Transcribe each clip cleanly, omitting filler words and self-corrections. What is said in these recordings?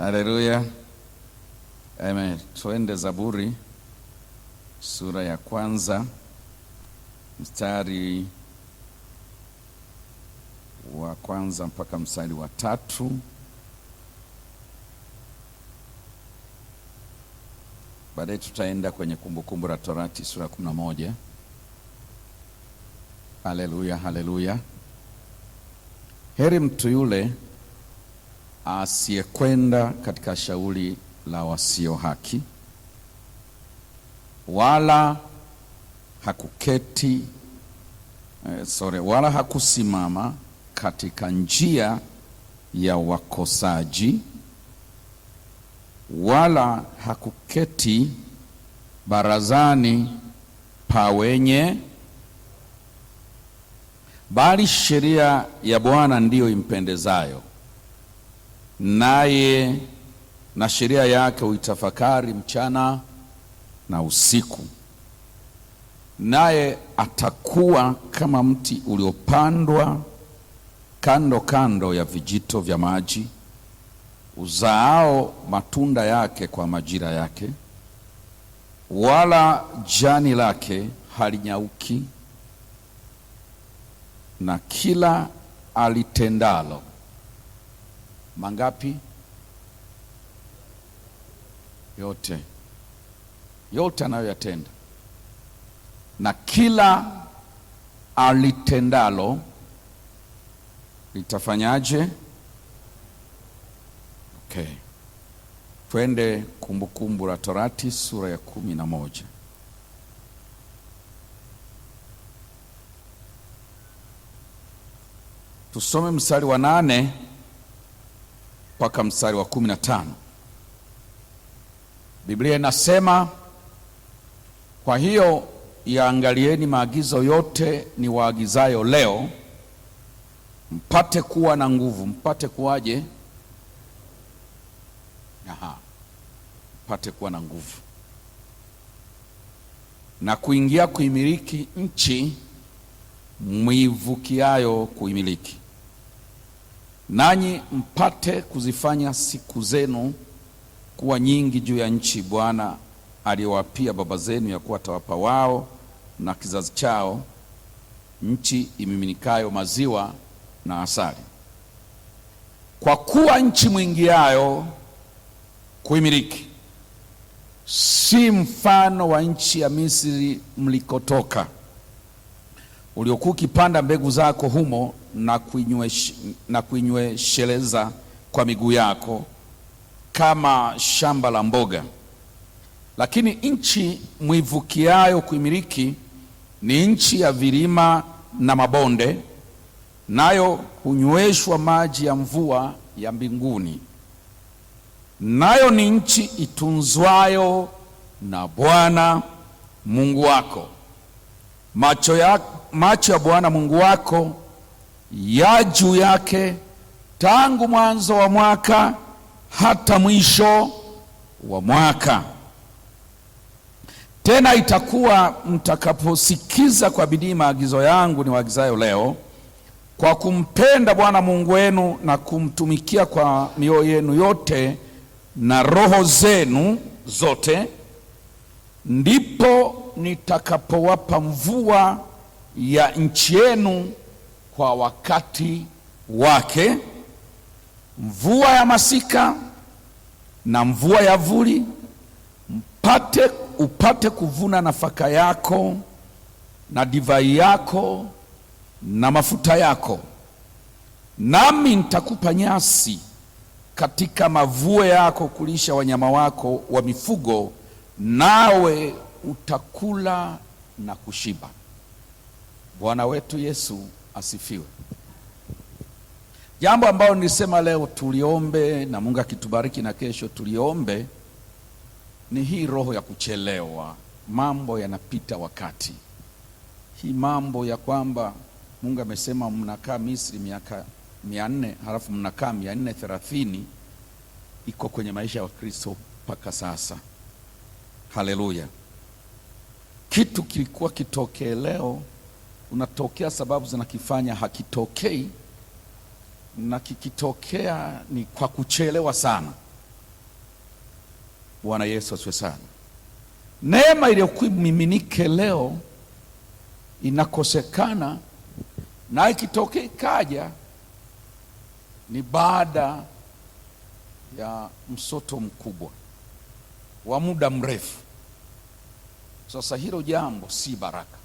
Haleluya. Amen. Tuende Zaburi sura ya kwanza mstari wa kwanza mpaka mstari wa 3. Baadaye tutaenda kwenye Kumbukumbu la Torati sura ya 11. Haleluya, haleluya. Heri mtu yule asiyekwenda katika shauri la wasio haki, wala wala hakusimama katika njia ya wakosaji, wala hakuketi barazani pa wenye, bali sheria ya Bwana ndiyo impendezayo, naye na sheria yake uitafakari mchana na usiku. Naye atakuwa kama mti uliopandwa kando kando ya vijito vya maji, uzaao matunda yake kwa majira yake, wala jani lake halinyauki, na kila alitendalo. Mangapi? Yote anayoyatenda, na kila alitendalo litafanyaje? Okay. Twende Kumbukumbu la Torati sura ya 11. Tusome mstari wa 8 mpaka mstari wa 15. Biblia inasema, kwa hiyo yaangalieni maagizo yote ni waagizayo leo, mpate kuwa na nguvu. Mpate kuwaje? Mpate kuwa na nguvu na kuingia kuimiliki nchi mwivukiayo kuimiliki, nanyi mpate kuzifanya siku zenu kuwa nyingi juu ya nchi Bwana aliyowapia baba zenu, ya kuwa atawapa wao na kizazi chao nchi imiminikayo maziwa na asali. Kwa kuwa nchi mwingiayo kuimiliki si mfano wa nchi ya Misri mlikotoka, uliokuwa ukipanda mbegu zako humo na kuinywesheleza kwa miguu yako kama shamba la mboga. Lakini nchi mwivukiayo kuimiliki ni nchi ya vilima na mabonde, nayo hunyweshwa maji ya mvua ya mbinguni. Nayo ni nchi itunzwayo na Bwana Mungu wako. Macho ya Bwana Mungu wako ya juu yake tangu mwanzo wa mwaka hata mwisho wa mwaka. Tena itakuwa mtakaposikiza kwa bidii maagizo yangu niwaagizayo leo, kwa kumpenda Bwana Mungu wenu na kumtumikia kwa mioyo yenu yote na roho zenu zote, ndipo nitakapowapa mvua ya nchi yenu kwa wakati wake, mvua ya masika na mvua ya vuli, upate kuvuna nafaka yako na divai yako na mafuta yako. Nami nitakupa nyasi katika mavuo yako kulisha wanyama wako wa mifugo, nawe utakula na kushiba. Bwana wetu Yesu asifiwe. Jambo ambalo nilisema leo tuliombe, na Mungu akitubariki na kesho tuliombe, ni hii roho ya kuchelewa. Mambo yanapita wakati. Hii mambo ya kwamba Mungu amesema mnakaa Misri miaka 400 halafu mnakaa 430 iko kwenye maisha ya Wakristo mpaka sasa. Haleluya. Kitu kilikuwa kitokee leo, unatokea sababu zinakifanya hakitokei, na kikitokea ni kwa kuchelewa sana. Bwana Yesu asifiwe sana. Neema iliyokuwa miminike leo inakosekana, na ikitokea ikaja ni baada ya msoto mkubwa wa muda mrefu. Sasa hilo jambo si baraka,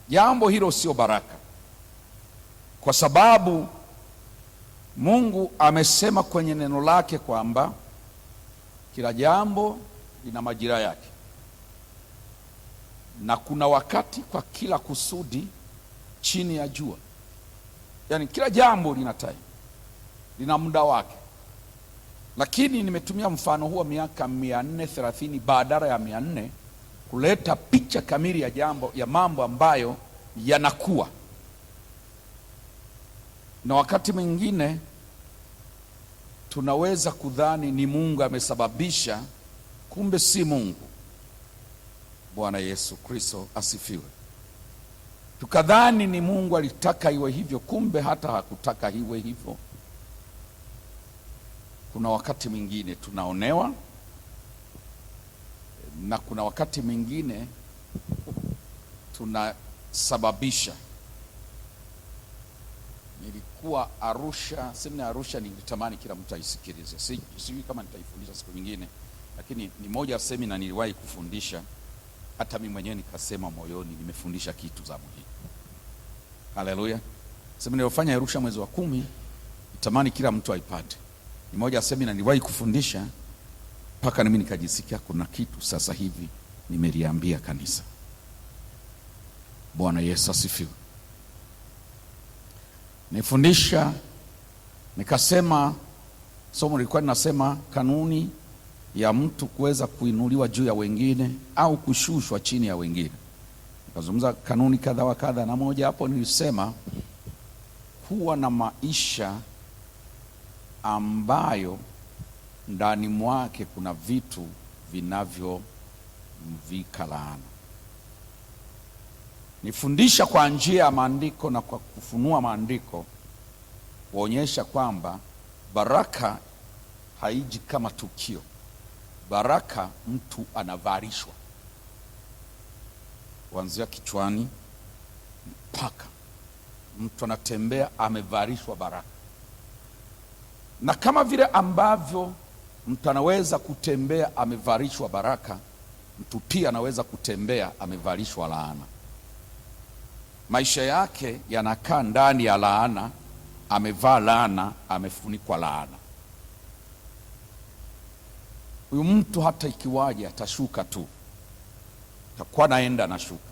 jambo hilo sio baraka, kwa sababu Mungu amesema kwenye neno lake kwamba kila jambo lina majira yake, na kuna wakati kwa kila kusudi chini ya jua. Yaani kila jambo lina time, lina muda wake. Lakini nimetumia mfano huo miaka 430 badala ya 400 kuleta picha kamili ya jambo, ya mambo ambayo yanakuwa. Na wakati mwingine tunaweza kudhani ni Mungu amesababisha, kumbe si Mungu. Bwana Yesu Kristo asifiwe. Tukadhani ni Mungu alitaka iwe hivyo, kumbe hata hakutaka iwe hivyo. Kuna wakati mwingine tunaonewa, na kuna wakati mwingine tunasababisha. Nilikuwa Arusha, semina Arusha, nilitamani kila mtu aisikilize. Sijui kama nitaifundisha siku nyingine, lakini ni moja semina niliwahi kufundisha, hata mimi mwenyewe nikasema moyoni, nimefundisha kitu za muhimu. Haleluya. Semina niliyofanya Arusha mwezi wa 10, nitamani kila mtu aipate. Ni moja semina niliwahi kufundisha mpaka mimi nikajisikia kuna kitu sasa hivi nimeliambia kanisa. Bwana Yesu asifiwe. Nifundisha nikasema, somo lilikuwa linasema kanuni ya mtu kuweza kuinuliwa juu ya wengine au kushushwa chini ya wengine. Nikazungumza kanuni kadha wa kadha, na moja hapo nilisema kuwa na maisha ambayo ndani mwake kuna vitu vinavyomvika laana. Nifundisha kwa njia ya maandiko na kwa kufunua maandiko kuonyesha kwamba baraka haiji kama tukio. Baraka mtu anavarishwa kuanzia kichwani mpaka mtu anatembea amevarishwa baraka. Na kama vile ambavyo mtu anaweza kutembea amevarishwa baraka, mtu pia anaweza kutembea amevarishwa laana. Maisha yake yanakaa ndani ya laana, amevaa laana, amefunikwa laana. Huyu mtu hata ikiwaje atashuka tu, atakuwa naenda na shuka.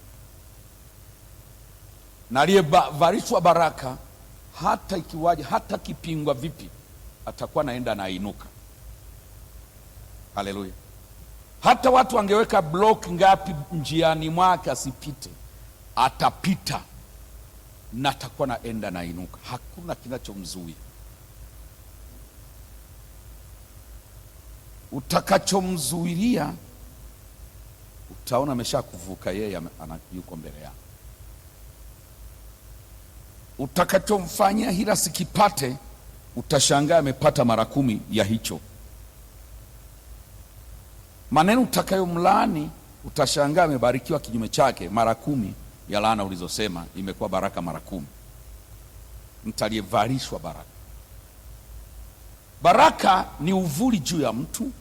Na aliyevarishwa baraka hata ikiwaje, hata kipingwa vipi, atakuwa naenda na inuka. Haleluya. Hata watu wangeweka block ngapi njiani mwake asipite, atapita na atakuwa naenda na inuka. Hakuna kinachomzuia. Utakachomzuilia utaona ameshakuvuka yeye, yuko mbele yako. Utakachomfanyia hila sikipate, utashangaa amepata mara 10 ya hicho. Maneno utakayomlaani, utashangaa amebarikiwa kinyume chake mara 10 ya laana ulizosema, imekuwa baraka mara 10. Mtu aliyevarishwa baraka. Baraka ni uvuli juu ya mtu,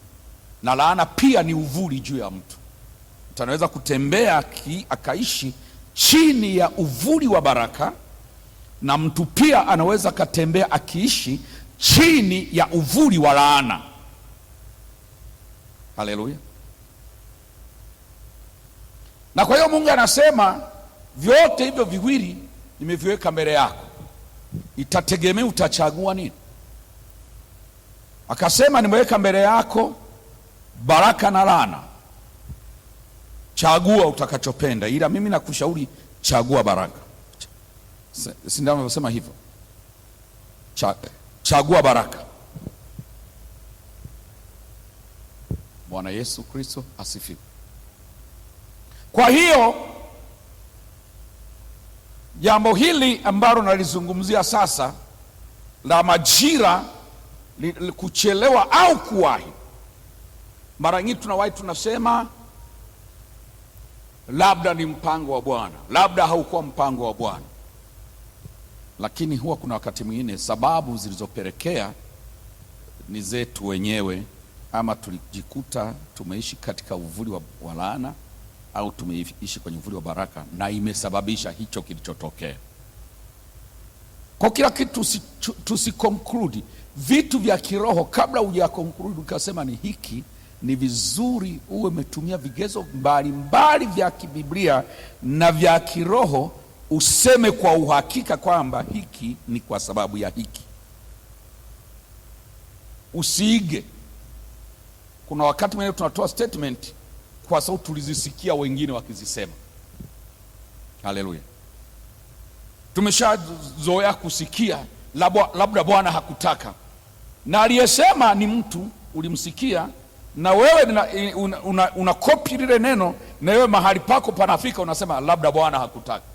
na laana pia ni uvuli juu ya mtu. Mtu anaweza kutembea akaishi chini ya uvuli wa baraka, na mtu pia anaweza katembea akiishi chini ya uvuli wa laana. Haleluya. Na kwa hiyo Mungu anasema vyote hivyo viwili nimeviweka mbele yako, itategemea utachagua nini. Akasema nimeweka mbele yako baraka na laana, chagua utakachopenda, ila mimi nakushauri chagua baraka. Si ndio anasema hivyo? Chagua baraka. Bwana Yesu Kristo asifiwe. Kwa hiyo jambo hili ambalo nalizungumzia sasa la majira, kuchelewa au kuwahi, Mara nyingi tunawahi tunasema labda ni mpango wa Bwana, labda haukuwa mpango wa Bwana. Lakini huwa kuna wakati mwingine sababu zilizopelekea ni zetu wenyewe, ama tulijikuta tumeishi katika uvuli wa laana au tumeishi kwenye uvuli wa baraka, na imesababisha hicho kilichotokea. Kwa kila kitu tusiconclude vitu vya kiroho kabla hujaconclude ukasema ni hiki. Ni vizuri uwe umetumia vigezo mbalimbali vya kibiblia na vya kiroho, useme kwa uhakika kwamba hiki ni kwa sababu ya hiki. Usiige. Kuna wakati mwingine tunatoa statement kwa sababu tulizisikia wengine wakizisema. Haleluya. Tumeshazoea kusikia labda Bwana hakutaka, na aliyesema ni mtu ulimsikia, na wewe una copy lile neno, na wewe mahali pako panafika unasema labda Bwana hakutaka.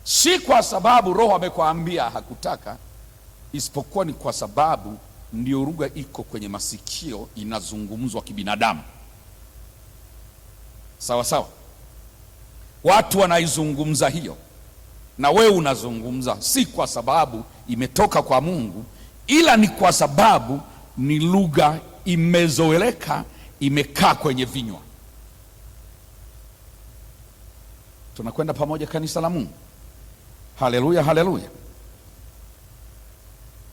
Si kwa sababu Roho amekwambia hakutaka, isipokuwa ni kwa sababu ndio lugha iko kwenye masikio, inazungumzwa kibinadamu. Sawa sawa, watu wanaizungumza hiyo, na wewe unazungumza, si kwa sababu imetoka kwa Mungu, ila ni kwa sababu ni lugha imezoeleka, imekaa kwenye vinywa. Tunakwenda pamoja, kanisa la Mungu? Haleluya, haleluya.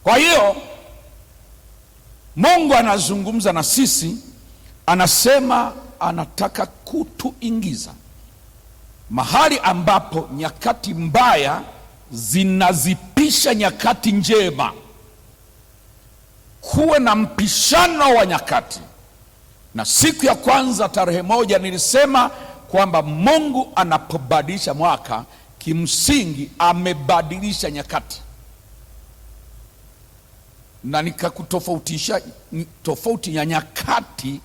Kwa hiyo Mungu anazungumza na sisi, anasema anataka kutuingiza mahali ambapo nyakati mbaya zinazipisha nyakati njema. Kuwe na mpishano wa nyakati. Na siku ya kwanza tarehe 1 nilisema kwamba Mungu anapobadilisha mwaka, kimsingi amebadilisha nyakati, na nikakutofautisha tofauti ya nyakati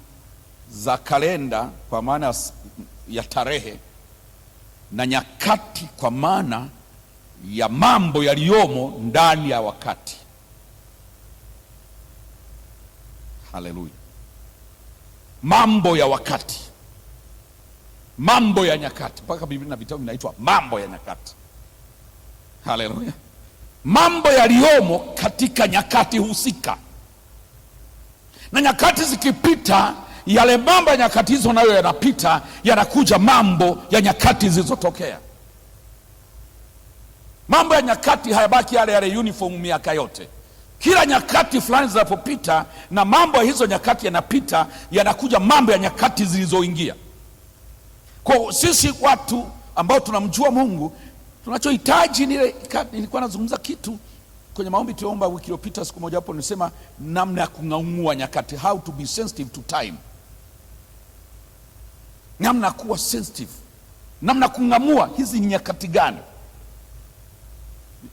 za kalenda kwa maana ya tarehe, na nyakati kwa maana ya mambo yaliyomo ndani ya wakati. Haleluya. Mambo ya wakati, mambo ya nyakati, mpaka Biblia na vitabu vinaitwa mambo ya nyakati. Haleluya. Mambo yaliyomo katika nyakati husika, na nyakati zikipita, yale mambo ya nyakati hizo nayo yanapita, yanakuja mambo ya nyakati zilizotokea. Mambo ya nyakati hayabaki yale yale uniform miaka yote. Kila nyakati fulani zinapopita na mambo ya hizo nyakati yanapita, yanakuja mambo ya nyakati zilizoingia. Kwa sisi watu ambao tunamjua Mungu, tunachohitaji nilikuwa nazungumza kitu kwenye maombi tuomba wiki iliyopita, siku moja hapo nilisema namna ya kung'amua nyakati, how to be sensitive to time. Namna ya kuwa sensitive, namna kung'amua hizi nyakati gani.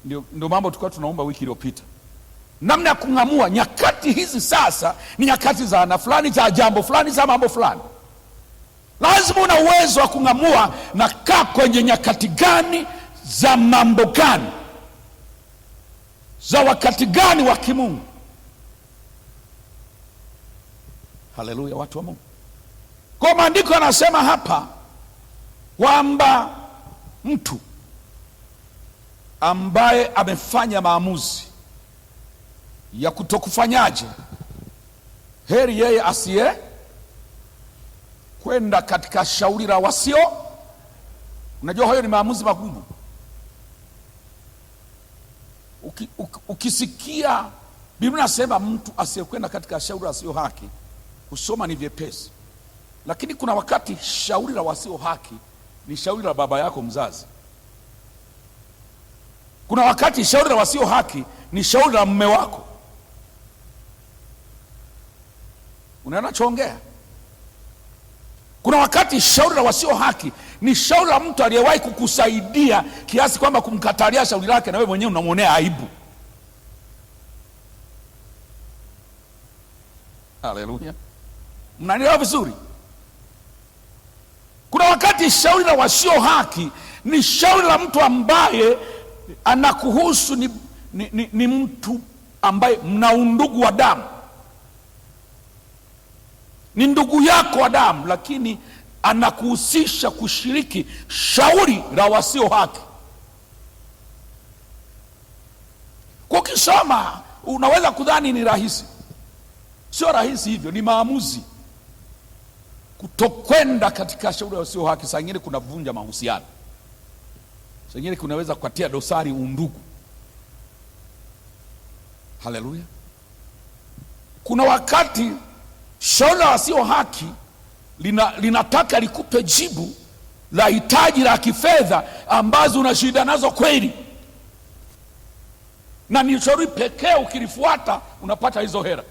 Ndio mambo tulikuwa tunaomba wiki iliyopita. Namna ya kung'amua nyakati hizi. Sasa ni nyakati za aina fulani, za jambo fulani, za mambo fulani. Lazima una uwezo wa kung'amua na kaa kwenye nyakati gani, za mambo gani, za wakati gani wa kimungu. Haleluya, watu wa Mungu. Kwa maandiko yanasema hapa kwamba mtu ambaye amefanya maamuzi ya kutokufanyaje, heri yeye asiye kwenda katika shauri la wasio. Unajua hayo ni maamuzi magumu. Ukisikia Biblia inasema mtu asiyekwenda katika shauri la wasio haki, kusoma ni vyepesi, lakini kuna wakati shauri la wasio haki ni shauri la baba yako mzazi. Kuna wakati shauri la wasio haki ni shauri la mume wako. Unaona choongea? Kuna wakati shauri la wasio haki ni shauri la mtu aliyewahi kukusaidia kiasi kwamba kumkatalia shauri lake na wewe mwenyewe unamwonea aibu. Haleluya. Mnanielewa vizuri? Kuna wakati shauri la wasio haki ni shauri la mtu ambaye anakuhusu, ni mtu ambaye mna undugu wa damu. ni ndugu yako wa damu, lakini anakuhusisha kushiriki shauri la wasio haki. Kwa ukisoma unaweza kudhani ni rahisi. Sio rahisi hivyo, ni maamuzi. Kutokwenda katika shauri la wasio haki saa nyingine kunavunja mahusiano, saa nyingine kunaweza kukatia dosari undugu. Haleluya. Kuna wakati shauri la wasio haki linataka likupe jibu la hitaji la kifedha ambazo una shida nazo kweli, na ni shauri pekee ukilifuata unapata hizo hera.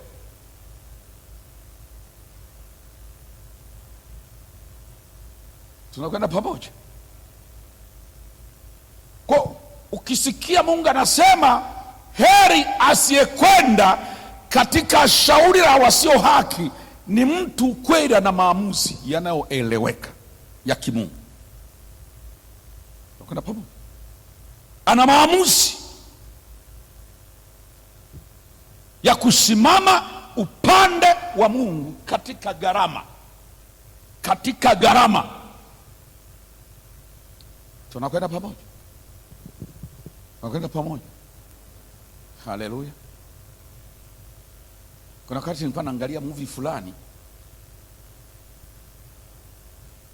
Tunakwenda pamoja? Kwa ukisikia Mungu anasema heri asiyekwenda katika shauri la wasio haki, ni mtu kweli ana maamuzi yanayoeleweka ya kimungu. Tunakwenda pamoja? Ana maamuzi ya kusimama upande wa Mungu katika gharama, katika gharama. Tunakwenda pamoja? Tunakwenda pamoja? Haleluya. Kuna wakati nilikuwa naangalia movie fulani,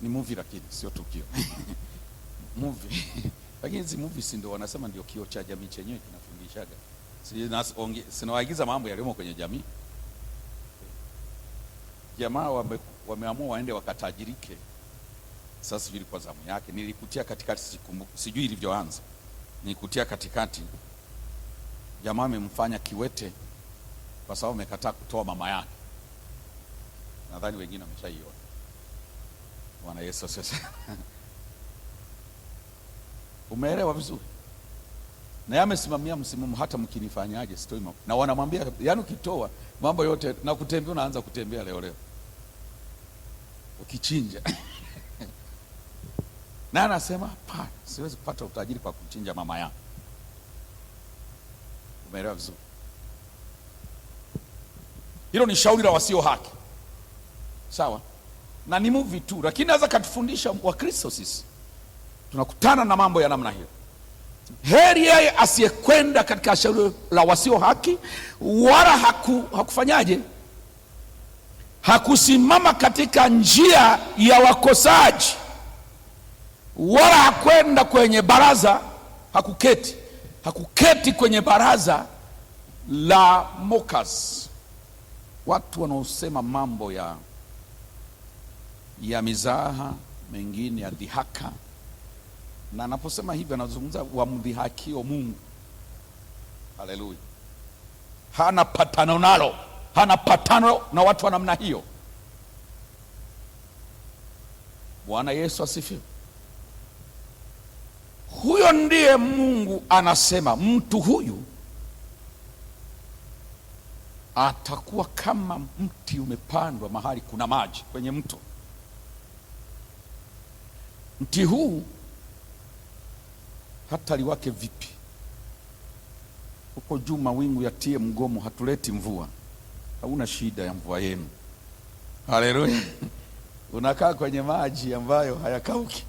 ni movie lakini sio tukio movie lakini hizi movies ndio wanasema ndio kioo cha jamii chenyewe kinafundishaga. Sinawaigiza mambo yaliyomo kwenye jamii. Jamaa wameamua waende wakatajirike. Sasa ilikuwa zamu yake. Nilikutia katikati, sijui ilivyoanza. Nilikutia katikati. Jamaa amemfanya kiwete kwa sababu amekataa kutoa mama yake. Nadhani wengine wameshaiona. Bwana Yesu sasa. Umeelewa vizuri? Na yamesimamia msimamo, hata mkinifanyaje sitoi mambo. Na wanamwambia yani ukitoa mambo yote na kutembea, unaanza kutembea leo ukichinja na anasema hapana, siwezi kupata utajiri kwa kuchinja mama yangu. Umeelewa vizuri? Hilo ni shauri la wasio haki. Sawa? Na ni movie tu, lakini naweza katufundisha Wakristo sisi. Tunakutana na mambo ya namna hiyo. Heri yeye asiyekwenda katika shauri la wasio haki, wala hakufanyaje? Hakusimama katika njia ya wakosaji, wala hakwenda kwenye baraza, hakuketi kwenye baraza la mockers, watu wanaosema mambo ya mizaha, mengine ya dhihaka. Na anaposema hivyo anazungumza wamdhihakio Mungu. Haleluya. Hana patano nalo, hana patano na watu wa namna hiyo. Bwana Yesu asifiwe. Huyo ndiye Mungu anasema mtu huyu atakuwa kama mti umepandwa mahali kuna maji, kwenye mto. Mti huu hata liwake vipi, huko juu mawingu yatie mgomo, hatuleti mvua, hauna shida ya mvua yenu. Haleluya. Unakaa kwenye maji ambayo hayakauki.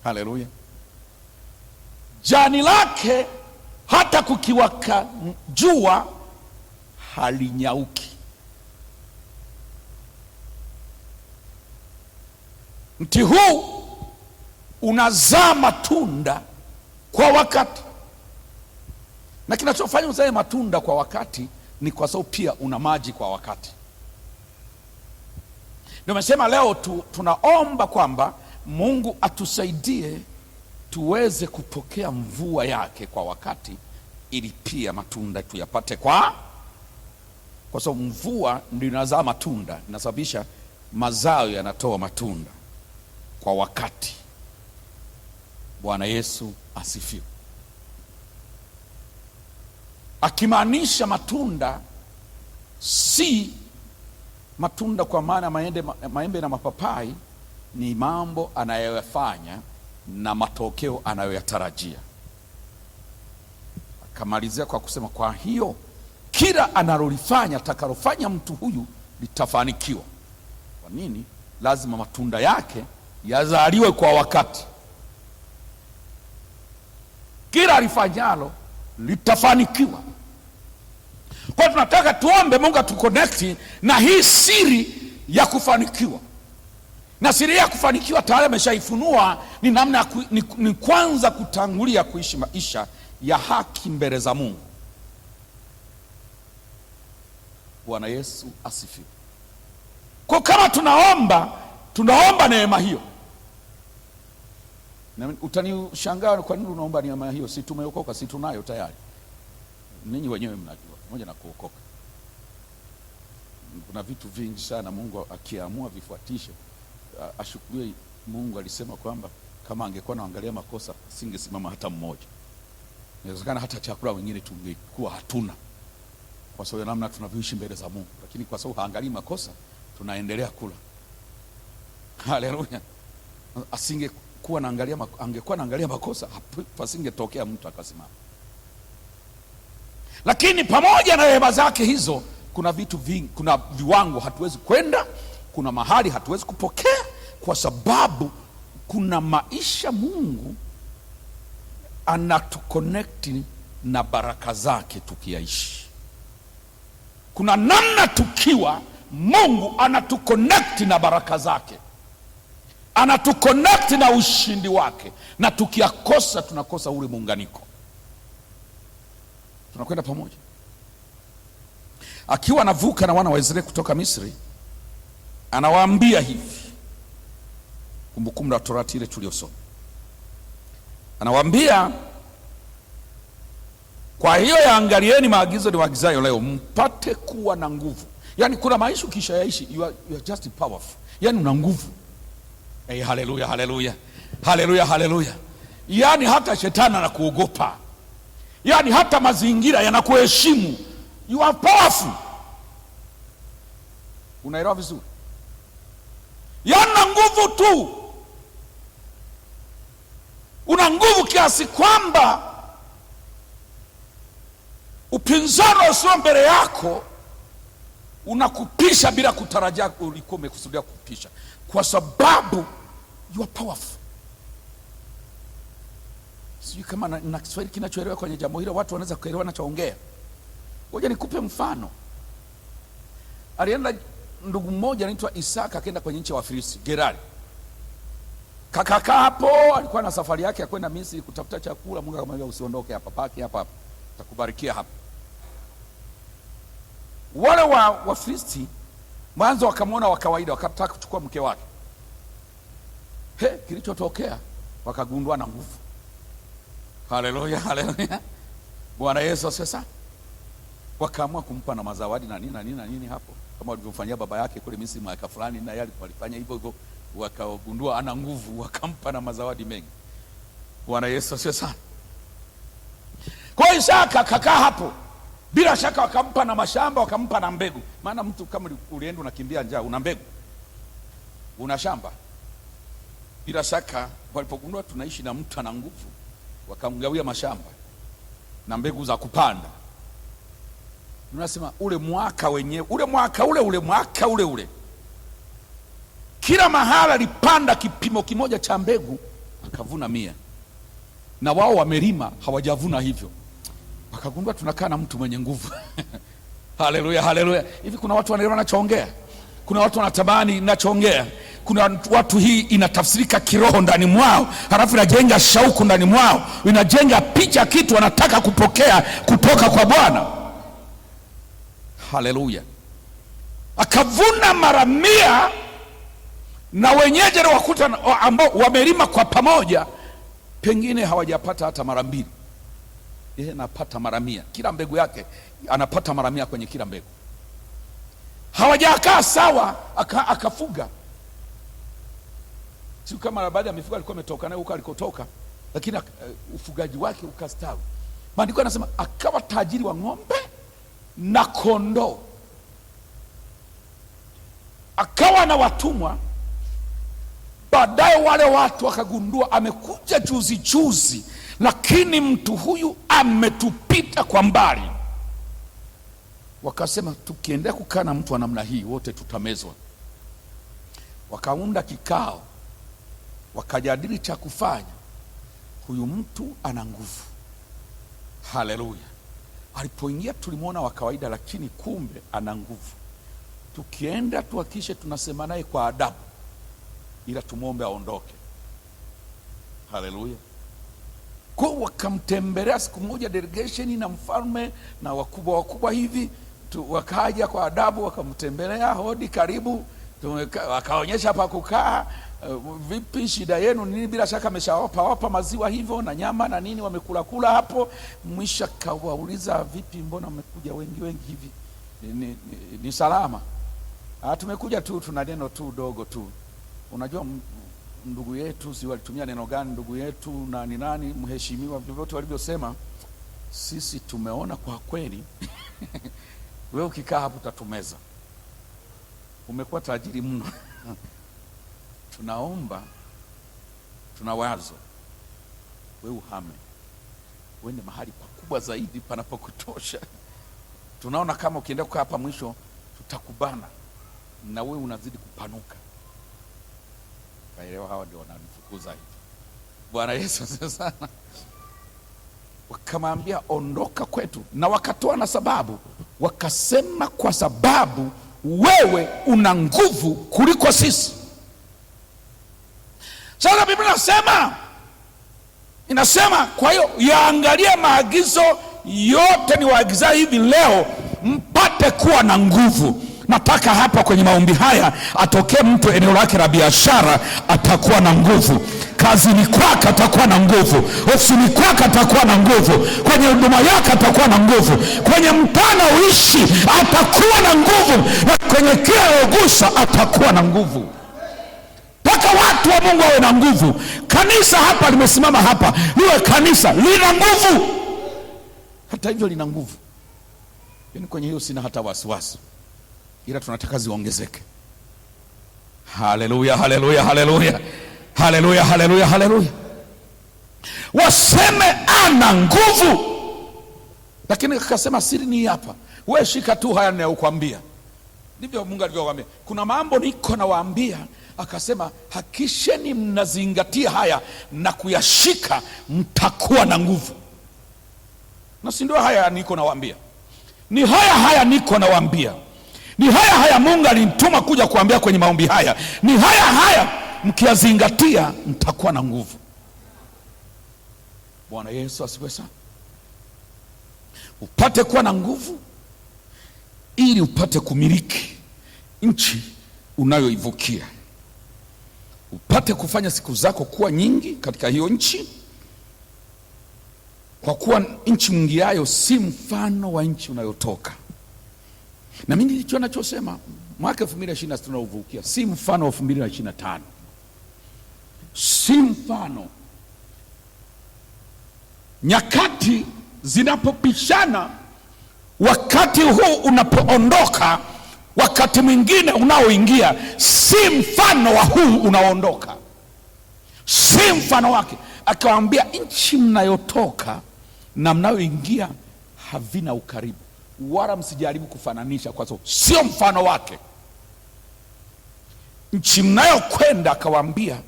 Haleluya. Jani lake hata kukiwaka jua halinyauki. Mti huu unazaa matunda kwa wakati, na kinachofanya uzae matunda kwa wakati ni kwa sababu pia una maji kwa wakati. Ndio nimesema leo tunaomba kwamba Mungu atusaidie tuweze kupokea mvua yake kwa wakati, ili pia matunda tuyapate kwa sababu mvua ndio inazaa matunda, inasababisha mazao yanatoa matunda kwa wakati. Bwana Yesu asifiwe. Akimaanisha matunda si matunda kwa maana maembe na mapapai, ni mambo anayoyafanya na matokeo anayoyatarajia. Akamalizia kwa kusema, kwa hiyo kila analolifanya, atakalofanya mtu huyu litafanikiwa. Kwa nini? Lazima matunda yake yazaliwe kwa wakati. Kila alifanyalo litafanikiwa. Kwa tunataka tuombe Mungu atuconnect na hii siri ya kufanikiwa. Na siri ya kufanikiwa tayari ameshaifunua, ni namna ni kwanza kutangulia kuishi maisha ya haki mbele za Mungu. Bwana Yesu asifiwe. Kwa kama tunaomba neema hiyo. Na utanishangaa kwa nini unaomba neema hiyo? Si tumeokoka? Si tunayo tayari? Ninyi wenyewe mnajua, moja na kuokoka. Kuna vitu vingi sana Mungu akiamua vifuatishe, ashukuriwe. Mungu alisema kwamba kama angekuwa anaangalia makosa singesimama hata mmoja. Inawezekana hata chakula wengine tungekuwa hatuna, kwa sababu namna tunavyoishi mbele za Mungu. Lakini kwa sababu haangalii makosa, tunaendelea kula. Haleluya. Angekuwa naangalia makosa, pasingetokea mtu akasimama. Lakini pamoja na rehema zake hizo, kuna vitu vingi, kuna viwango hatuwezi kwenda, kuna mahali hatuwezi kupokea, kwa sababu kuna maisha Mungu anatuconnect na baraka zake tukiyaishi. Kuna namna tukiwa, Mungu anatuconnect na baraka zake, anatuconnect na ushindi wake, na tukiakosa tunakosa ule muunganiko. Tunakwenda pamoja. Akiwa anavuka na wana wa Israeli kutoka Misri, anawaambia hivi, Kumbukumbu la Torati ile tuliyosoma. Anawaambia, kwa hiyo yaangalieni maagizo niwaagizayo leo, mpate kuwa na nguvu. Yani kuna maisha ukisha yaishi, you are just powerful. Yani una nguvu. Haleluya, haleluya, haleluya, haleluya. Yani hata shetani anakuogopa, yani hata mazingira yanakuheshimu. You are powerful. Unaelewa vizuri? Yana nguvu tu. Una nguvu kiasi kwamba upinzani usio mbele yako unakupisha bila kutarajia ulikuwa umekusudia kupisha, kwa sababu you are powerful. Sijui kama na Kiswahili kinachoelewa kwenye jambo hilo, watu wanaweza kuelewa ninachoongea. Ngoja nikupe mfano. Alienda ndugu mmoja anaitwa Isaka, akaenda kwenye nchi ya Wafilisti, Gerari. Kaka hapo alikuwa na safari yake ya kwenda Misri kutafuta chakula. Mungu akamwambia usiondoke hapa, paki hapa, nitakubarikia hapa. Wale wa Wafilisti mwanzo wakamwona wa kawaida, wakataka kuchukua mke wake. Kilichotokea wakagundua na nguvu. Haleluya, haleluya. Bwana Yesu sasa wakaamua kumpa na mazawadi na nini hapo, kama walivyofanyia baba yake kule Misri mwaka fulani, na yale walifanya hivyo hivyo, wakagundua ana nguvu, wakampa na mazawadi mengi. Bwana Yesu sasa. Kwa Isaka kakaa hapo, bila shaka wakampa na mashamba, wakampa na mbegu. Maana mtu kama ulienda unakimbia njaa, una mbegu, una shamba. Bila shaka walipogundua tunaishi na mtu ana nguvu, wakamgawia mashamba na mbegu za kupanda. Tunasema ule mwaka wenyewe, ule mwaka ule kila mahala alipanda kipimo kimoja cha mbegu, akavuna 100. Na wao wamelima hawajavuna hivyo. Wakagundua tunakaa na mtu mwenye nguvu. Haleluya, haleluya. Hivi kuna watu wanaelewa ninachoongea? Kuna watu wanatamani ninachoongea? Kuna watu hii inatafsirika kiroho ndani mwao, halafu inajenga shauku ndani mwao, inajenga picha kitu wanataka kupokea kutoka kwa Bwana. Haleluya. Akavuna mara 100, na wenyeji wakuta ambao wamelima kwa pamoja pengine hawajapata hata mara 2. Yeye anapata mara 100, kila mbegu yake anapata mara 100 kwenye kila mbegu. Hawajakaa sawa, akafuga. Sio kama baada ya mifugo alikuwa ametoka nayo huko alikotoka, lakini ufugaji wake ukastawi. Maandiko yanasema akawa tajiri wa ng'ombe na kondoo, akawa na watumwa. Baadaye wale watu wakagundua amekuja juzi, lakini mtu huyu ametupita kwa mbali. wakasema tukiendelea kukaa na mtu wa namna hii wote tutamezwa. Wakaunda kikao, wakajadili cha kufanya. Huyu mtu ana nguvu. Haleluya! Alipoingia tulimwona wa kawaida, lakini kumbe ana nguvu. Tukienda tuhakishe tunasema naye kwa adabu, ila tumwombe aondoke. Haleluya! Kwa wakamtembelea siku moja delegation na mfalme na wakubwa hivi wakaja kwa adabu, wakamtembelea, hodi, karibu, wakaonyesha pa kukaa. Vipi, shida yenu nini? Bila shaka ameshawapa maziwa hivyo na nyama na nini, wamekula hapo. Mwisho kawauliza, vipi, mbona mmekuja wengi hivi? Ni salama? Tumekuja tu, tuna neno tu dogo tu. Unajua ndugu yetu, si walitumia neno gani? Ndugu yetu na ni nani, mheshimiwa, vyovyote walivyosema, sisi tumeona kwa kweli wewe ukikaa hapo utatumeza, umekuwa tajiri mno tunaomba, tuna wazo, wewe uhame uende mahali pakubwa zaidi panapokutosha. Tunaona kama ukienda kukaa hapa mwisho tutakubana na wewe unazidi kupanuka. Kaelewa, hawa ndio wananifukuza hivi. Bwana Yesu asifiwe sana. Wakamwambia ondoka kwetu, na wakatoa na sababu, wakasema kwa sababu wewe una nguvu kuliko sisi. Sasa Biblia inasema kwa hiyo yaangalie maagizo yote ni waagiza hivi leo mpate kuwa na nguvu. Nataka hapa kwenye maombi haya atokee mtu eneo lake la biashara atakuwa na nguvu, kazini kwake atakuwa na nguvu, ofisini kwake atakuwa na nguvu, kwenye huduma yake atakuwa na nguvu, kwenye mtana uishi atakuwa na nguvu, na kwenye kila ugusa atakuwa na nguvu. Mpaka watu wa Mungu wawe na nguvu. Kanisa hapa limesimama hapa liwe kanisa lina nguvu. Hata hivyo lina nguvu, yaani kwenye hiyo sina hata wasiwasi, ila tunataka ziongezeke. Haleluya, haleluya, haleluya, haleluya, haleluya, haleluya. Waseme ana nguvu. Lakini akasema siri ni hapa, wewe shika tu haya ninayokuambia. Ndivyo Mungu alivyowaambia. Kuna mambo niko nawaambia, akasema hakisheni mnazingatia haya na kuyashika, mtakuwa na nguvu. Na si ndio haya niko nawaambia? Ni haya niko nawaambia. Ni haya Mungu alinituma kuja kuambia kwenye maombi haya. Ni haya mkiyazingatia mtakuwa na nguvu. Bwana Yesu asifiwe sana. Upate kuwa na nguvu ili upate kumiliki nchi unayoivukia. Upate kufanya siku zako kuwa nyingi katika hiyo nchi, kwa kuwa nchi mwingiayo si mfano wa nchi unayotoka. Na mimi ndicho nachosema, mwaka 2026 tunaovukia si mfano wa 2025. Si mfano. Nyakati zinapopishana, wakati huu unapoondoka, wakati mwingine unaoingia si mfano wa huu unaoondoka, si mfano wake. Akawaambia nchi mnayotoka na mnayoingia havina ukaribu, wala msijaribu kufananisha, kwa sababu sio mfano wake. Nchi mnayokwenda, akawaambia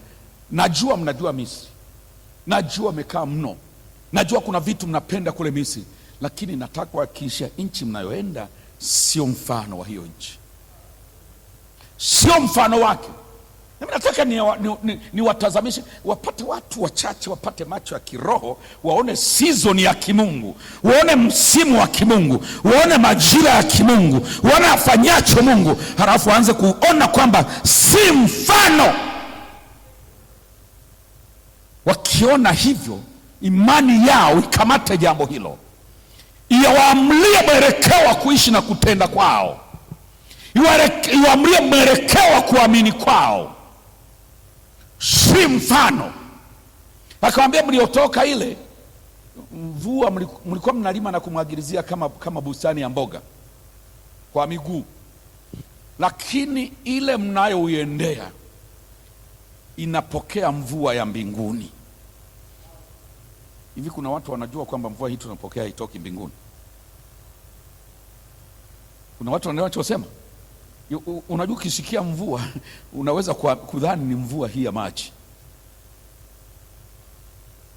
najua mnajua Misri, najua mekaa mno, najua kuna vitu mnapenda kule Misri, lakini nataka kuhakikisha nchi mnayoenda sio mfano wa hiyo nchi, sio mfano wake. Mimi nataka ni watazamishe, wapate watu wachache wapate macho ya kiroho, waone season ya kimungu, waone msimu wa kimungu, waone majira ya kimungu, waone afanyacho Mungu, halafu waanze kuona kwamba si mfano. Wakiona hivyo, imani yao ikamate jambo hilo, iwaamlie mwelekeo wa kuishi na kutenda kwao, iwaamlie mwelekeo wa kuamini kwao. Si mfano. Akamwambia mliotoka ile mvua mlikuwa mnalima na kumwagilizia kama bustani ya mboga kwa miguu, lakini ile mnayoiendea inapokea mvua ya mbinguni. Hivi kuna watu wanajua kwamba mvua hii tunapokea haitoki mbinguni? Kuna watu wanachosema, unajua ukisikia mvua unaweza kudhani ni mvua hii ya maji.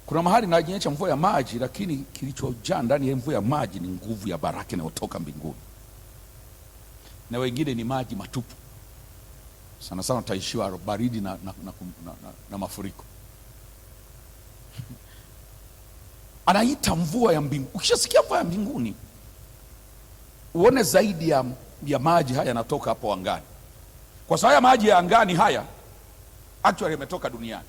Kuna mahali inanyesha mvua ya maji, lakini kilichojaa ndani ya mvua ya maji ni nguvu ya baraka inayotoka mbinguni, na wengine ni maji matupu. Sana sana utaishiwa baridi na mafuriko. Anaita mvua ya mbinguni. Ukishasikia mvua ya mbinguni, uone zaidi ya maji haya yanatoka hapo angani, kwa sababu haya maji ya angani haya actually yametoka duniani.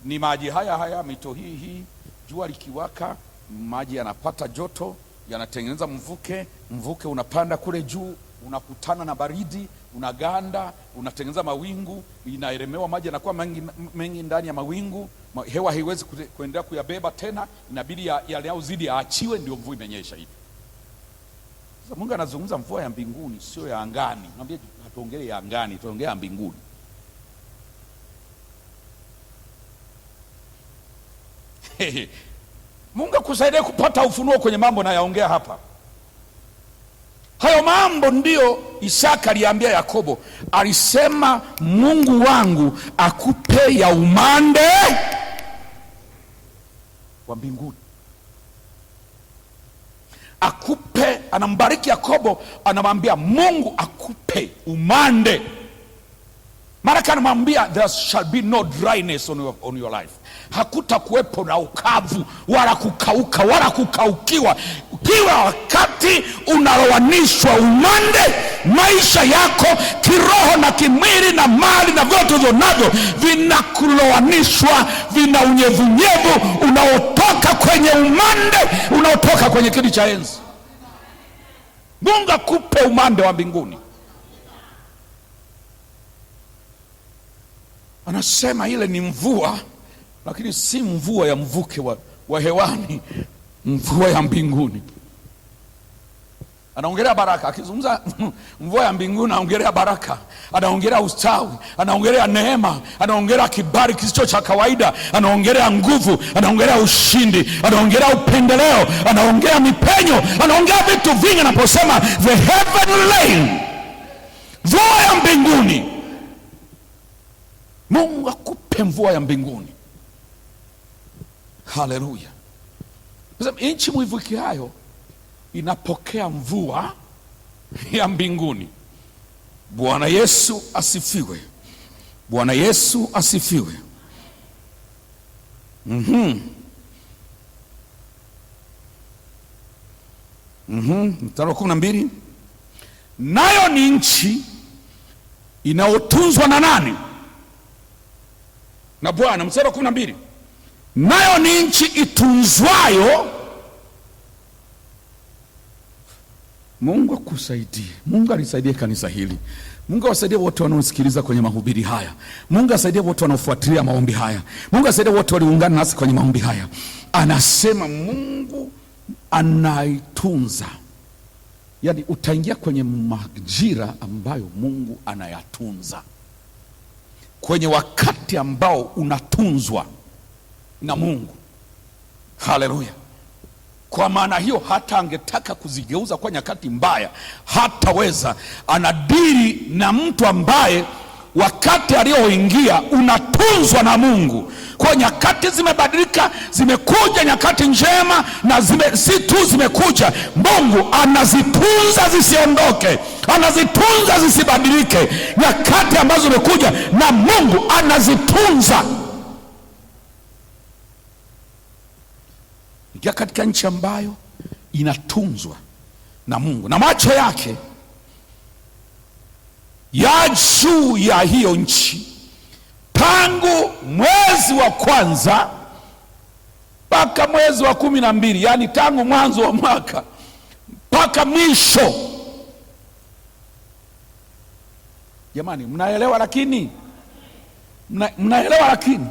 Ni maji haya mito hii, jua likiwaka maji yanapata joto, yanatengeneza mvuke unapanda kule juu, unakutana na baridi, unaganda, unatengeneza mawingu, inaeremewa, maji yanakuwa mengi ndani ya mawingu, hewa haiwezi kuendelea kuyabeba tena, inabidi yanayozidi yaachiwe, ndio mvua imenyesha hivi. Sasa Mungu anazungumza mvua ya mbinguni, sio ya angani. Naambia hatuongelee ya angani, tuongea ya mbinguni. Mungu akusaidie kupata ufunuo kwenye mambo nayaongea hapa. Hayo mambo ndio Isaka aliambia Yakobo, alisema Mungu wangu akupe ya umande wa mbinguni. Akupe, anambariki Yakobo, anamwambia Mungu akupe umande. Mara anamwambia there shall be no dryness on your life. Hakuta kuwepo na ukavu wala kukauka wala kukaukiwa. Kila wakati unalowanishwa umande, maisha yako kiroho na kimwili na mali na vyote vinavyo vinakulowanishwa, vina unyevunyevu unaotoka kwenye umande, unaotoka kwenye kiti cha enzi. Mungu akupe umande wa mbinguni. Anasema ile ni mvua, lakini si mvua ya mvuke wa hewani, mvua ya mbinguni. Anaongelea baraka. Akizungumza mvua ya mbinguni, anaongelea baraka, anaongelea ustawi, anaongelea neema, anaongelea kibali kisicho cha kawaida, anaongelea nguvu, anaongelea ushindi, anaongelea upendeleo, anaongelea mipenyo, anaongelea vitu vingi. Anaposema the heaven rain, mvua ya mbinguni, Mungu akupe mvua ya mbinguni. Haleluya. Nchi mwivukiayo inapokea mvua ya mbinguni. Bwana Yesu asifiwe. Bwana Yesu asifiwe. Mstari wa 12, nayo ni nchi inayotunzwa na nani? Na Bwana. Mstari wa 12, nayo ni nchi itunzwayo. Mungu akusaidie. Mungu alisaidie kanisa hili. Mungu awasaidie wote wanaosikiliza kwenye mahubiri haya. Mungu asaidie wote wanaofuatilia maombi haya. Mungu asaidie wote waliungana nasi kwenye maombi haya. Anasema Mungu anaitunza. Yaani utaingia kwenye majira ambayo Mungu anayatunza, kwenye wakati ambao unatunzwa na Mungu. Haleluya. Kwa maana hiyo hata angetaka kuzigeuza kwa nyakati mbaya, hataweza. Anadili na mtu ambaye wakati alioingia unatunzwa na Mungu. Kwa nyakati zimebadilika, zimekuja nyakati njema, na si tu zimekuja, Mungu anazitunza zisiondoke, anazitunza zisibadilike. Nyakati ambazo zimekuja na Mungu anazitunza. Ingia katika nchi ambayo inatunzwa na Mungu, na macho yake ya juu ya hiyo nchi, tangu mwezi wa kwanza mpaka mwezi wa 12, yani tangu mwanzo wa mwaka mpaka mwisho. Jamani, mnaelewa? Lakini mnaelewa? Lakini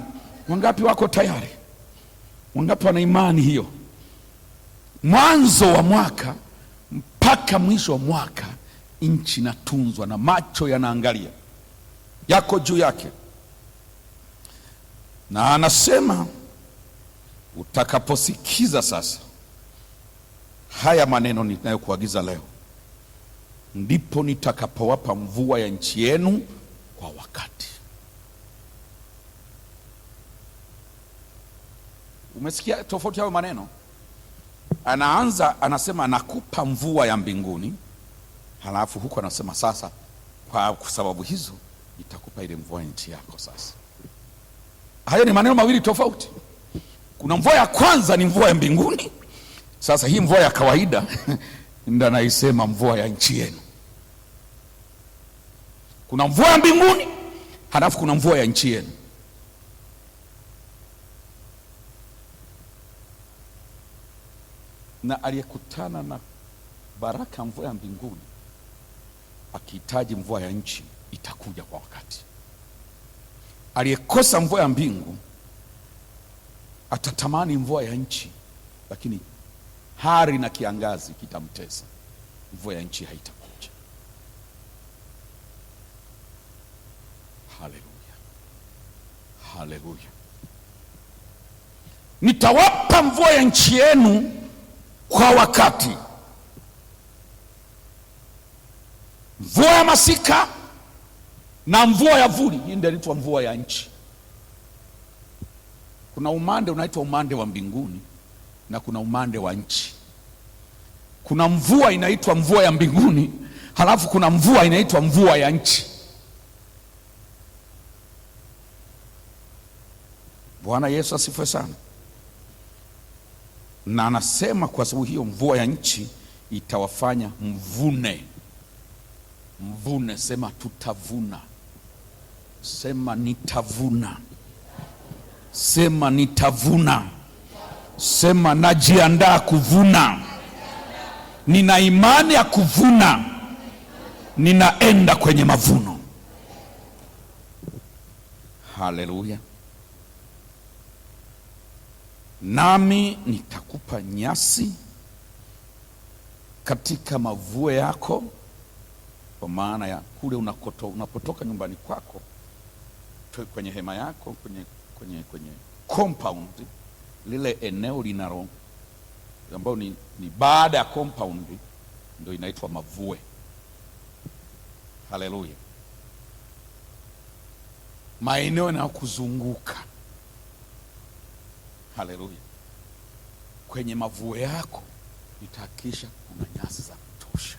wangapi wako tayari? Wangapi wana imani hiyo? Mwanzo wa mwaka mpaka mwisho wa mwaka, nchi inatunzwa na macho yanaangalia, yako juu yake. Na anasema utakaposikiza sasa haya maneno ninayokuagiza leo, ndipo nitakapowapa mvua ya nchi yenu kwa wakati. Umesikia tofauti hayo maneno? Anaanza anasema nakupa mvua ya mbinguni, halafu huko anasema sasa kwa sababu hizo nitakupa ile mvua ya nchi yako. Sasa hayo ni maneno mawili tofauti. Kuna mvua ya kwanza ni mvua ya mbinguni. Sasa hii mvua ya kawaida ndio anaisema mvua ya nchi yenu. Kuna mvua ya mbinguni, halafu kuna mvua ya nchi yenu. Na aliyekutana na baraka mvua ya mbinguni akihitaji mvua ya nchi itakuja kwa wakati. Aliyekosa mvua ya mbingu atatamani mvua ya nchi, lakini hari na kiangazi kitamtesa, mvua ya nchi haitakuja. Haleluya, haleluya. Nitawapa mvua ya nchi yenu kwa wakati. Mvua ya masika na mvua ya vuli, hii ndio inaitwa mvua ya nchi. Kuna umande unaitwa umande wa mbinguni na kuna umande wa nchi. Kuna mvua inaitwa mvua ya mbinguni, halafu kuna mvua inaitwa mvua ya nchi. Bwana Yesu asifiwe sana. Na anasema kwa sababu hiyo mvua ya nchi itawafanya mvune. Mvune, sema tutavuna. Sema nitavuna. Sema nitavuna. Sema najiandaa kuvuna. Nina imani ya kuvuna. Ninaenda kwenye mavuno. Haleluya. Nami nitakupa nyasi katika mavue yako, kwa maana ya kule unapotoka nyumbani kwako kwenye hema yako, kwenye compound, lile eneo linalo ambao ni baada ya compound ndio inaitwa mavue. Haleluya. Maeneo yanayokuzunguka. Haleluya. Kwenye mavue yako nitahakikisha kuna nyasi za kutosha,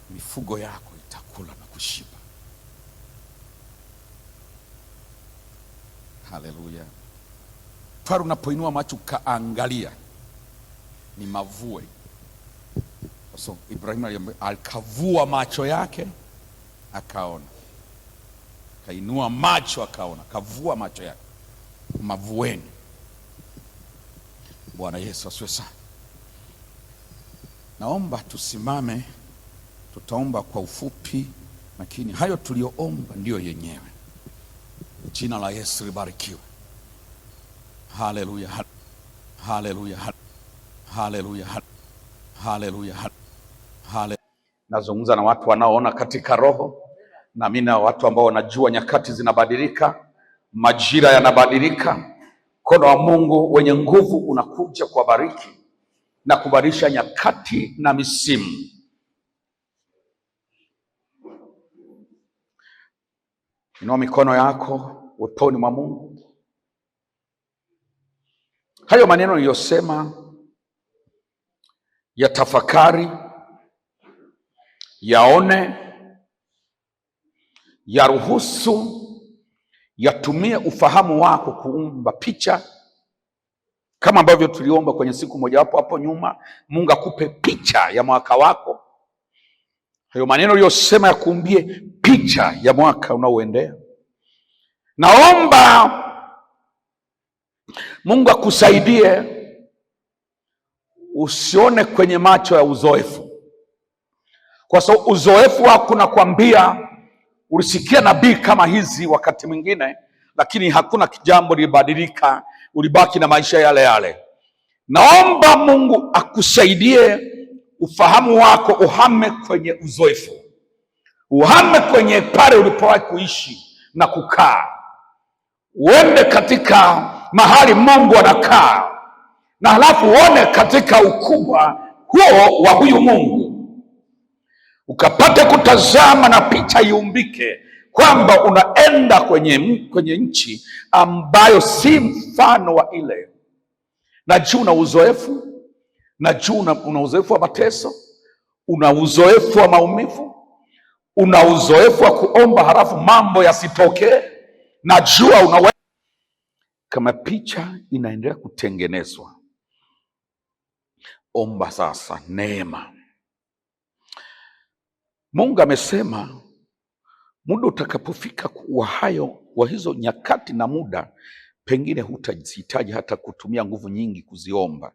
mifugo yako itakula na kushiba. Haleluya. Pale unapoinua macho kaangalia ni mavue. So Ibrahimu alikavua macho yake akaona, kainua macho akaona, kavua macho yake mavueni. Bwana Yesu asifiwe sana. Naomba tusimame, tutaomba kwa ufupi, lakini hayo tulioomba ndiyo yenyewe. Jina la Yesu libarikiwe. Haleluya, haleluya, haleluya, haleluya, haleluya. Nazungumza na watu wanaoona katika roho, na mimi na watu ambao wanajua nyakati zinabadilika, majira yanabadilika. Mkono wa Mungu wenye nguvu unakuja kubariki na kubadilisha nyakati na misimu. Inua mikono yako uweponi mwa Mungu. Hayo maneno niliyosema ya tafakari, yaone, yaruhusu, yatumie ufahamu wako kuumba picha, kama ambavyo tuliomba kwenye siku moja hapo nyuma. Mungu akupe picha ya mwaka wako. Hayo maneno uliyosema yakuumbie picha ya mwaka unaoendea. Naomba Mungu akusaidie usione kwenye macho ya uzoefu, kwa sababu uzoefu wako unakwambia, ulisikia nabii kama hizi wakati mwingine, lakini hakuna jambo lilibadilika, ulibaki na maisha yale yale. Naomba Mungu akusaidie ufahamu wako uhame kwenye uzoefu, uhame kwenye pale ulipowahi kuishi na kukaa, uende katika mahali Mungu anakaa, na halafu uone katika ukubwa huo wa huyu Mungu. ukapate kutazama na picha iumbike kwamba unaenda kwenye nchi ambayo si mfano wa ile. Najua una uzoefu, najua una uzoefu wa mateso, una uzoefu wa maumivu, una uzoefu wa kuomba halafu mambo yasitokee. Najua kama picha inaendelea kutengenezwa, omba sasa neema. Mungu amesema muda utakapofika wa hizo nyakati na muda, pengine hutahitaji hata kutumia nguvu nyingi kuziomba.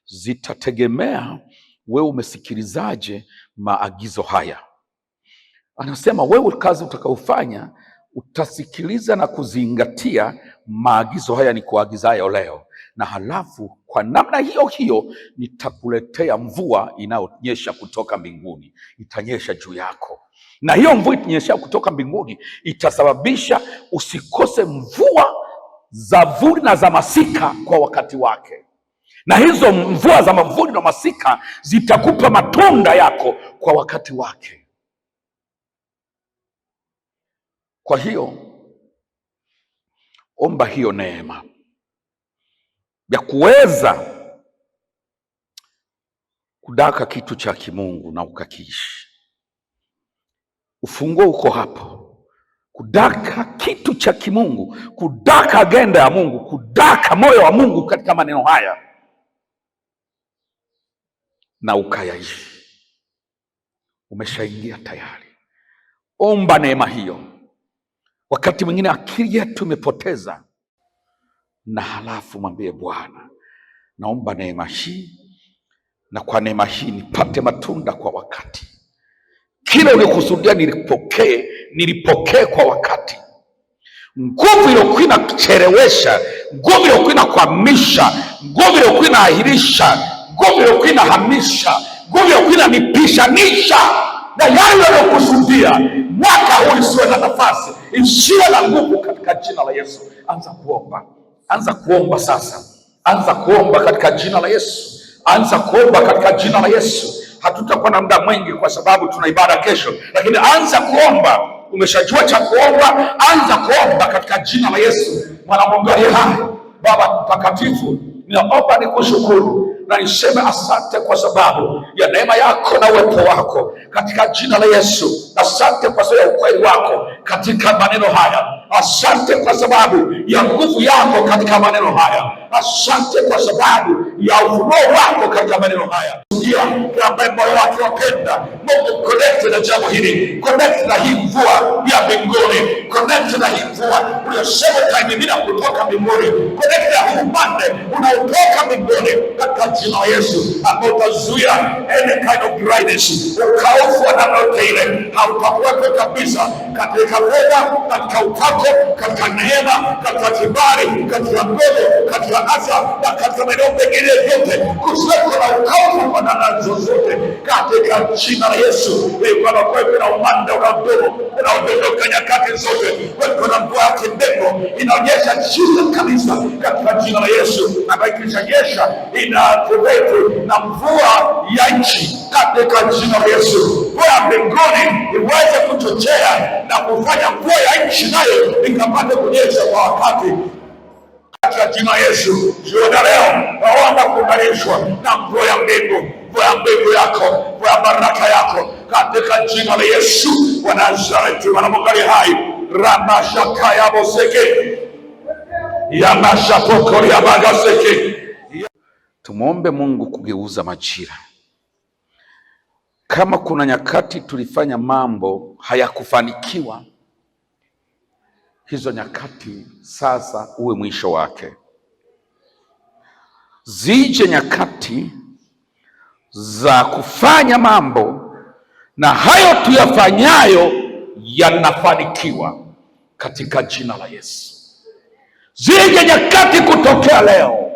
Zitategemea wewe umesikilizaje maagizo haya. Anasema wewe kazi utakaofanya utasikiliza na kuzingatia maagizo haya ni kuagizayo leo, na halafu kwa namna hiyo hiyo nitakuletea mvua inayonyesha kutoka mbinguni, itanyesha juu yako. Na hiyo mvua itanyesha kutoka mbinguni itasababisha usikose mvua za vuli na za masika kwa wakati wake, na hizo mvua za mavuli na masika zitakupa matunda yako kwa wakati wake. Kwa hiyo omba hiyo neema ya kuweza kudaka kitu cha kimungu na ukakiishi. Ufunguo uko hapo, kudaka kitu cha kimungu, kudaka agenda ya Mungu, kudaka moyo wa Mungu katika maneno haya na ukayaishi. Umeshaingia tayari. Omba neema hiyo. Wakati mwingine akili yetu imepoteza, na halafu mwambie Bwana, naomba neema hii, na kwa neema hii nipate matunda kwa wakati. Kile ulikusudia nilipokee kwa wakati. Nguvu iliyokuwa inachelewesha, nguvu iliyokuwa inakwamisha, nguvu iliyokuwa inaahirisha, nguvu iliyokuwa inahamisha, nguvu iliyokuwa inanipishanisha na yale yaliyokusudia, mwaka huu isiwe na nafasi, isiwe na nguvu katika jina la Yesu. Anza kuomba, anza kuomba sasa, anza kuomba katika jina la Yesu, anza kuomba katika jina la Yesu. Hatutakuwa na muda mwingi kwa sababu tuna ibada kesho, lakini anza kuomba. Umeshajua cha kuomba, anza kuomba katika jina la Yesu. Mungu aliye hai, Baba mtakatifu, ninaomba nikushukuru na niseme asante kwa sababu ya neema yako na uwepo wako katika jina la Yesu. Asante kwa sababu ya ukweli wako katika maneno haya. Asante kwa sababu ya nguvu yako katika maneno haya. Asante kwa sababu ya ufunuo wako katika maneno haya. Ambaye moyo wake wapenda Mungu, connect na jambo hili, connect na hii mvua ya mbinguni, connect na hii mvua uliyosema utaimimina kutoka mbinguni, connect na huu umande unaotoka mbinguni katika jina la Yesu, ambao utazuia any kind of dryness, ukaufu wa namna yote ile hautakuwepo kabisa katika fedha, katika upako, katika neema, katika kibali, katika nguvu, katika afya na katika maeneo mengine yote, kusiwepo na ukaufu wa namna zozote katika jina la Yesu. Kwamba kwepo na umande unaodumu unaodondoka nyakati zote, kwepo na mvua ya kimbeko inaonyesha jina kabisa katika jina la Yesu, ambayo ikishanyesha inaaktivate na mvua ya nchi katika jina la Yesu. Mvua ya mbinguni iweze kuchochea na kufanya mvua ya nchi nayo ikapate kunyesha kwa wakati katika jina la Yesu. Jioni leo naomba kuunganishwa na mvua ya mbingu, mvua ya mbingu yako, mvua ya baraka yako katika jina la Yesu wa Nazareti. Mungu aliye hai, ramashakaya boseke yamashapokori yabagaseke. Tumwombe Mungu kugeuza majira. Kama kuna nyakati tulifanya mambo hayakufanikiwa, hizo nyakati sasa uwe mwisho wake. Zije nyakati za kufanya mambo na hayo tuyafanyayo yanafanikiwa katika jina la Yesu. Zije nyakati kutokea leo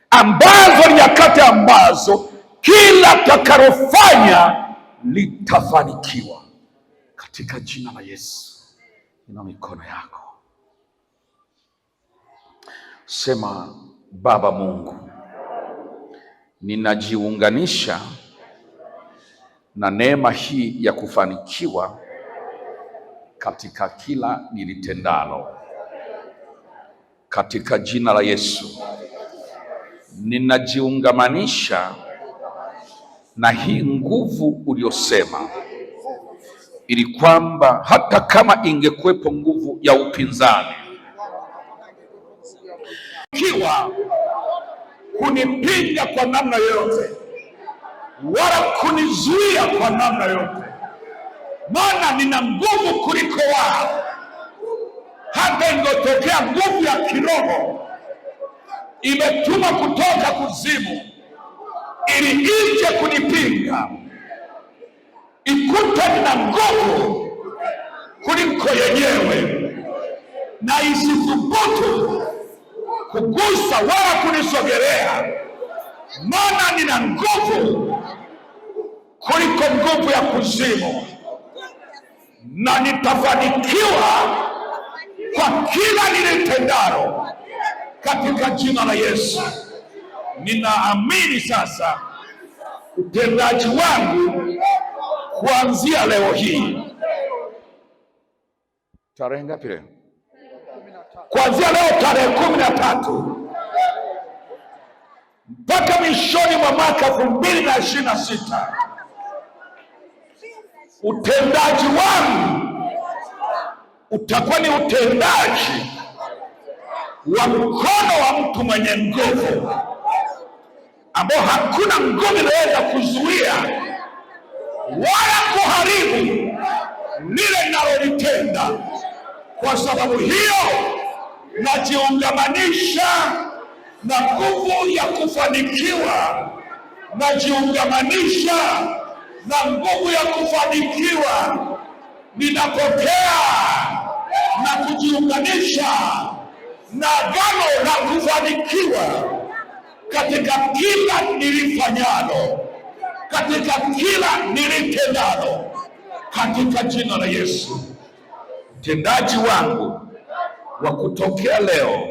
ambazo ni nyakati ambazo kila takalofanya litafanikiwa katika jina la Yesu. Ina mikono yako, sema: Baba Mungu, ninajiunganisha na neema hii ya kufanikiwa katika kila nilitendalo. Katika jina la Yesu, ninajiungamanisha na hii nguvu uliyosema, ili kwamba hata kama ingekuwepo nguvu ya upinzani kiwa kunipinga kwa namna yoyote, wala kunizuia kwa namna yoyote, maana nina nguvu kuliko wao. Hata ingotokea nguvu ya kiroho imetuma kutoka kuzimu ili ije kunipinga, ikute nina nguvu kuliko yenyewe, na isithubutu kugusa wala kunisogelea, maana nina nguvu kuliko nguvu ya kuzimu, na nitafanikiwa kwa kila nilitendalo katika jina la Yesu. Ninaamini sasa utendaji wangu kuanzia leo hii. Tarehe ngapi leo? Kuanzia leo tarehe 13 mpaka mwishoni mwa mwaka 2026, utendaji wangu utakuwa ni utendaji wa mkono wa mtu mwenye nguvu, ambao hakuna nguvu inaweza kuzuia wala kuharibu lile ninalolitenda. Kwa sababu hiyo, najiungamanisha na nguvu ya kufanikiwa, najiungamanisha na nguvu ya kufanikiwa. Ninapokea na kujiunganisha na agano la kufanikiwa katika kila nilifanyalo, katika kila nilitendalo, katika jina la Yesu. Utendaji wangu wa kutokea leo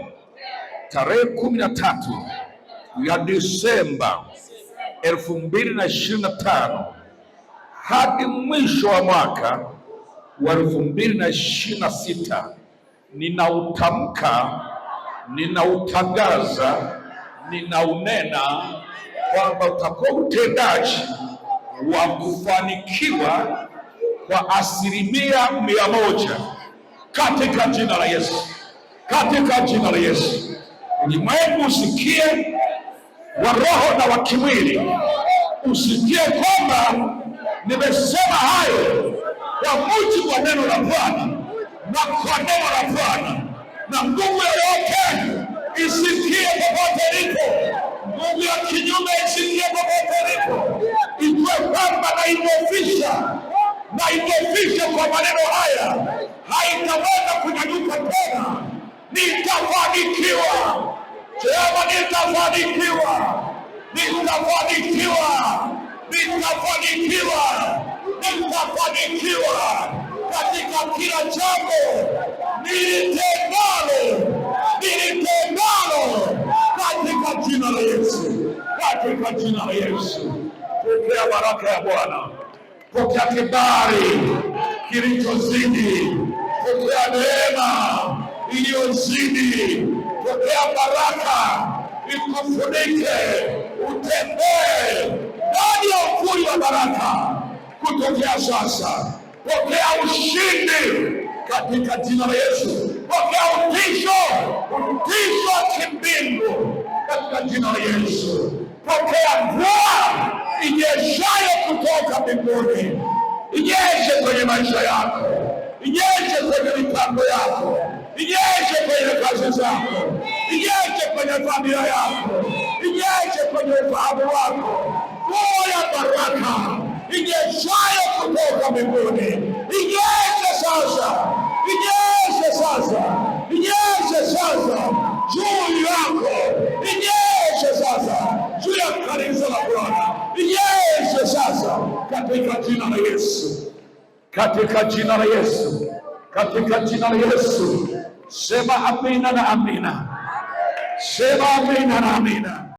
tarehe 13 ya Disemba 2025 hadi mwisho wa mwaka wa 2026, ninautamka, ninautangaza, ninaunena kwamba utakuwa utendaji wa kufanikiwa kwa 100% katika jina la Yesu, katika jina la Yesu. Ulimwengu usikie, wa roho na wa kimwili usikie kwamba nimesema hayo kwa mujibu wa neno la Bwana na kwa neno la Bwana, na nguvu yoyote isikie popote ilipo, nguvu ya kinyume isikie popote ilipo, ijue kwamba naidofisha kwa maneno haya, haitaweza kunyanyuka tena. Nitafanikiwa, sema nitafanikiwa, nitafanikiwa, nitafanikiwa, nitafanikiwa katika kila jambo nilitendalo, katika jina la Yesu, katika jina la Yesu. Pokea baraka ya Bwana, pokea kibali kilichozidi, pokea neema iliyozidi, pokea baraka ikufunike, utembee ndani ya uvuli wa baraka kutokea sasa. Pokea ushindi katika jina la Yesu. Pokea utisho wa kimbingu katika jina la Yesu. Pokea mvua inyeshayo kutoka mbinguni, inyeshe kwenye maisha yako, inyeshe kwenye mipango yako, inyeshe kwenye kazi zako, inyeshe kwenye familia yako, inyeshe kwenye ufahamu wako. Mvua ya baraka inyeshayo kutoka mbinguni, inyeshe sasa, inyeshe sasa, inyeshe sasa juu yako, inyeshe sasa juu ya kanisa la Bwana, inyeshe sasa katika jina la Yesu, katika jina la Yesu, katika jina la Yesu. Sema amina na amina, sema amina na amina.